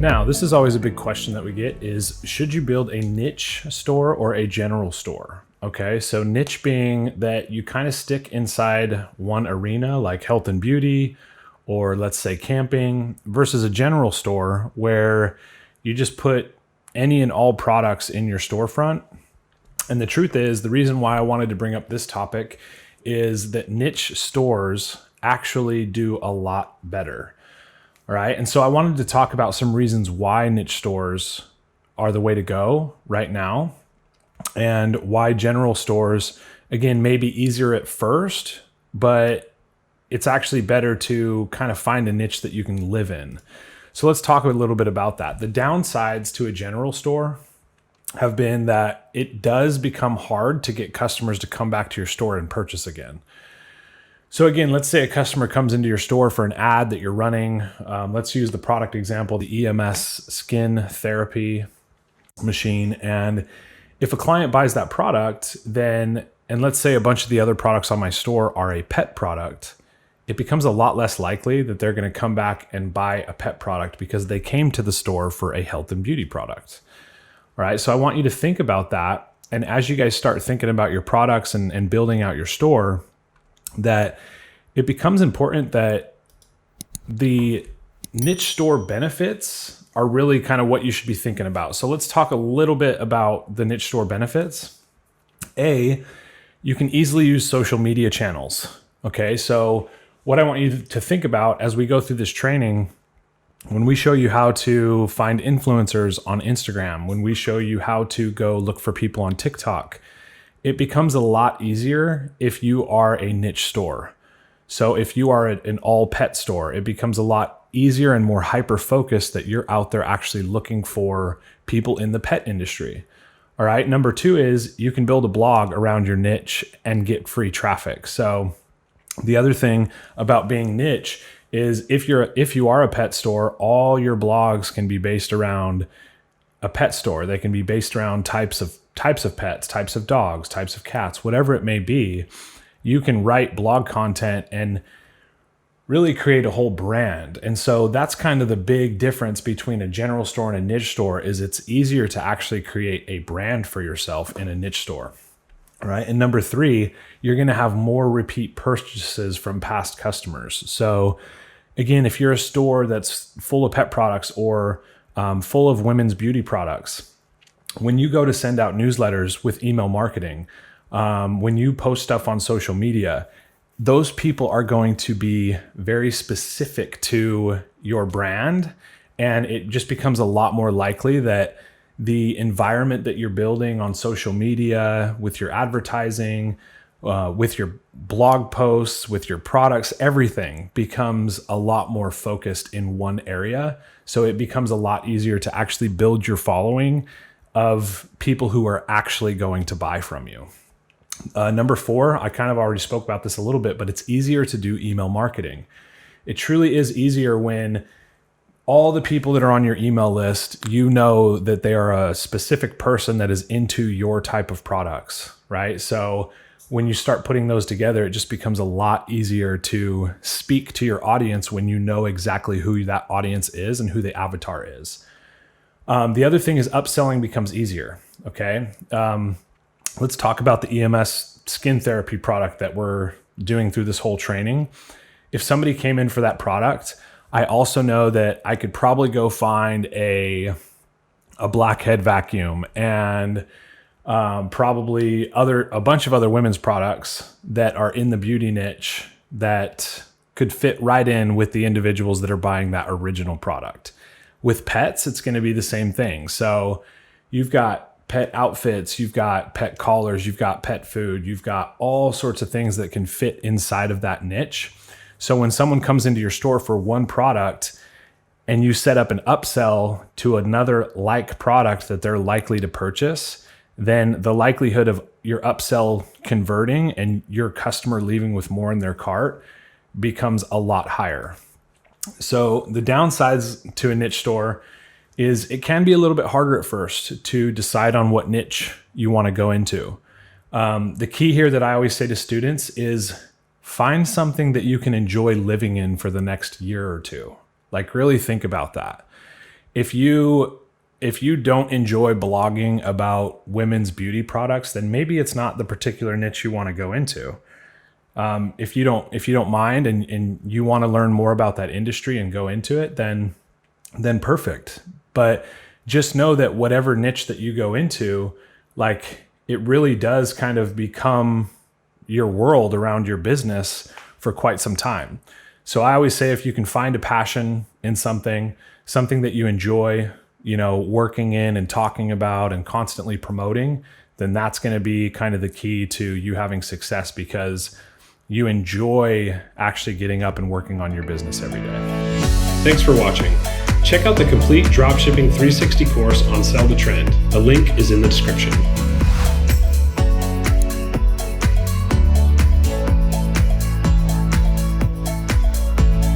Now, this is always a big question that we get is, should you build a niche store or a general store? Okay, so niche being that you kind of stick inside one arena like health and beauty, or let's say camping, versus a general store where you just put any and all products in your storefront. And the truth is, the reason why I wanted to bring up this topic is that niche stores actually do a lot better. All right. And so I wanted to talk about some reasons why niche stores are the way to go right now, and why general stores, again, may be easier at first, but it's actually better to kind of find a niche that you can live in. So let's talk a little bit about that. The downsides to a general store have been that it does become hard to get customers to come back to your store and purchase again. So again, let's say a customer comes into your store for an ad that you're running. Let's use the product example, the EMS skin therapy machine. And if a client buys that product, then, and let's say a bunch of the other products on my store are a pet product, it becomes a lot less likely that they're going to come back and buy a pet product because they came to the store for a health and beauty product. All right. So I want you to think about that. And as you guys start thinking about your products and building out your store, that it becomes important that the niche store benefits are really kind of what you should be thinking about. So let's talk a little bit about the niche store benefits. You can easily use social media channels. Okay, so what I want you to think about as we go through this training, when we show you how to find influencers on Instagram, when we show you how to go look for people on TikTok, it becomes a lot easier if you are a niche store. So if you are an all pet store, it becomes a lot easier and more hyper-focused that you're out there actually looking for people in the pet industry. All right. Number two is you can build a blog around your niche and get free traffic. So the other thing about being niche is if you are a pet store, all your blogs can be based around a pet store. They can be based around types of pets, types of dogs, types of cats, whatever it may be. You can write blog content and really create a whole brand. And so that's kind of the big difference between a general store and a niche store is it's easier to actually create a brand for yourself in a niche store. All right. And number three, you're going to have more repeat purchases from past customers. So again, if you're a store that's full of pet products or full of women's beauty products, when you go to send out newsletters with email marketing, when you post stuff on social media, those people are going to be very specific to your brand. And it just becomes a lot more likely that the environment that you're building on social media, with your advertising, with your blog posts, with your products, everything becomes a lot more focused in one area. So it becomes a lot easier to actually build your following of people who are actually going to buy from you. Number four, I kind of already spoke about this a little bit, but it's easier to do email marketing. It truly is easier when all the people that are on your email list, you know that they are a specific person that is into your type of products, right? So when you start putting those together, it just becomes a lot easier to speak to your audience when you know exactly who that audience is and who the avatar is. The other thing is upselling becomes easier. Okay. Let's talk about the EMS skin therapy product that we're doing through this whole training. If somebody came in for that product, I also know that I could probably go find a blackhead vacuum and probably a bunch of other women's products that are in the beauty niche that could fit right in with the individuals that are buying that original product. With pets, it's going to be the same thing. So you've got pet outfits, you've got pet collars, you've got pet food, you've got all sorts of things that can fit inside of that niche. So when someone comes into your store for one product and you set up an upsell to another like product that they're likely to purchase, then the likelihood of your upsell converting and your customer leaving with more in their cart becomes a lot higher. So the downsides to a niche store is it can be a little bit harder at first to decide on what niche you want to go into. The key here that I always say to students is find something that you can enjoy living in for the next year or two. Like really think about that. if you don't enjoy blogging about women's beauty products, then maybe it's not the particular niche you want to go into. If you don't mind and you want to learn more about that industry and go into it, then perfect. But just know that whatever niche that you go into, like, it really does kind of become your world around your business for quite some time. So I always say, if you can find a passion in something that you enjoy, working in and talking about and constantly promoting, then that's going to be kind of the key to you having success, because you enjoy actually getting up and working on your business every day. Thanks for watching. Check out the Complete Dropshipping 360 course on Sell the Trend. The link is in the description.